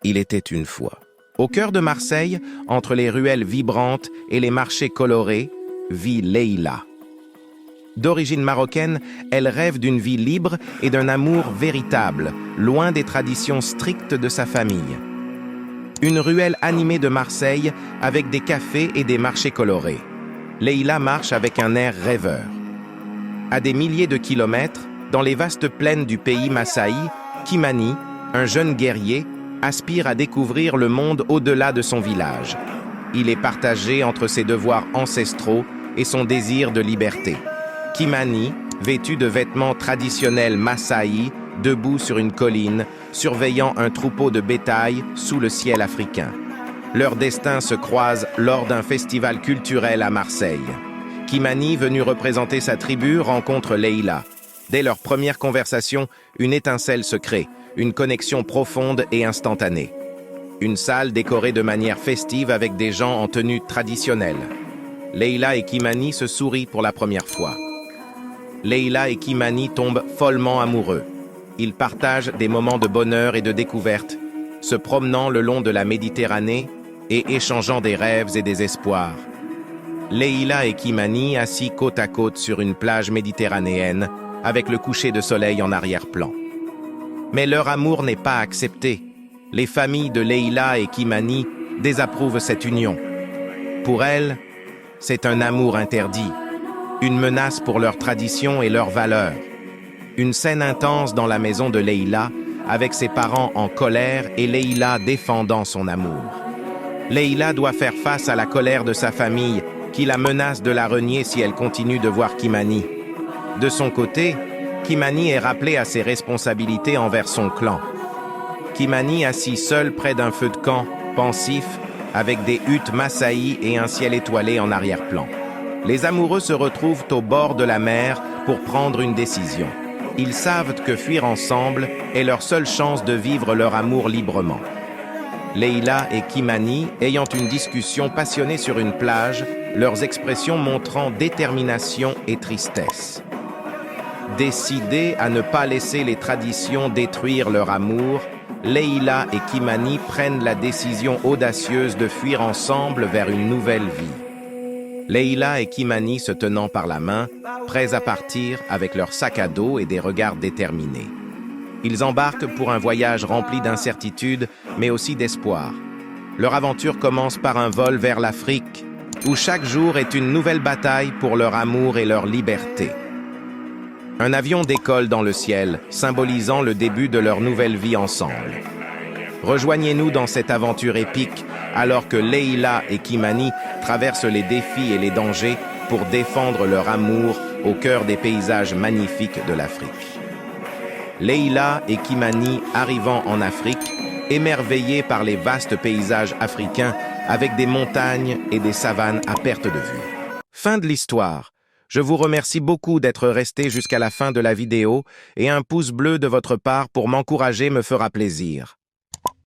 Il était une fois. Au cœur de Marseille, entre les ruelles vibrantes et les marchés colorés, vit Leïla. D'origine marocaine, elle rêve d'une vie libre et d'un amour véritable, loin des traditions strictes de sa famille. Une ruelle animée de Marseille avec des cafés et des marchés colorés. Leïla marche avec un air rêveur. À des milliers de kilomètres, dans les vastes plaines du pays Massaï, Kimani, un jeune guerrier, aspire à découvrir le monde au-delà de son village. Il est partagé entre ses devoirs ancestraux et son désir de liberté. Kimani, vêtu de vêtements traditionnels Massaï, debout sur une colline, surveillant un troupeau de bétail sous le ciel africain. Leurs destins se croisent lors d'un festival culturel à Marseille. Kimani, venu représenter sa tribu, rencontre Leïla. Dès leur première conversation, une étincelle se crée, une connexion profonde et instantanée. Une salle décorée de manière festive avec des gens en tenue traditionnelle. Leïla et Kimani se sourient pour la première fois. Leïla et Kimani tombent follement amoureux. Ils partagent des moments de bonheur et de découverte, se promenant le long de la Méditerranée et échangeant des rêves et des espoirs. Leïla et Kimani assis côte à côte sur une plage méditerranéenne, avec le coucher de soleil en arrière-plan. Mais leur amour n'est pas accepté. Les familles de Leïla et Kimani désapprouvent cette union. Pour elles, c'est un amour interdit, une menace pour leurs traditions et leurs valeurs. Une scène intense dans la maison de Leïla, avec ses parents en colère et Leïla défendant son amour. Leïla doit faire face à la colère de sa famille, qui la menace de la renier si elle continue de voir Kimani. De son côté, Kimani est rappelé à ses responsabilités envers son clan. Kimani assis seul près d'un feu de camp, pensif, avec des huttes Massaï et un ciel étoilé en arrière-plan. Les amoureux se retrouvent au bord de la mer pour prendre une décision. Ils savent que fuir ensemble est leur seule chance de vivre leur amour librement. Leïla et Kimani, ayant une discussion passionnée sur une plage, leurs expressions montrant détermination et tristesse. Décidés à ne pas laisser les traditions détruire leur amour, Leïla et Kimani prennent la décision audacieuse de fuir ensemble vers une nouvelle vie. Leïla et Kimani se tenant par la main, prêts à partir avec leur sac à dos et des regards déterminés. Ils embarquent pour un voyage rempli d'incertitudes, mais aussi d'espoir. Leur aventure commence par un vol vers l'Afrique, où chaque jour est une nouvelle bataille pour leur amour et leur liberté. Un avion décolle dans le ciel, symbolisant le début de leur nouvelle vie ensemble. Rejoignez-nous dans cette aventure épique, alors que Leïla et Kimani traversent les défis et les dangers pour défendre leur amour au cœur des paysages magnifiques de l'Afrique. Leïla et Kimani arrivant en Afrique, émerveillés par les vastes paysages africains avec des montagnes et des savanes à perte de vue. Fin de l'histoire. Je vous remercie beaucoup d'être resté jusqu'à la fin de la vidéo et un pouce bleu de votre part pour m'encourager me fera plaisir.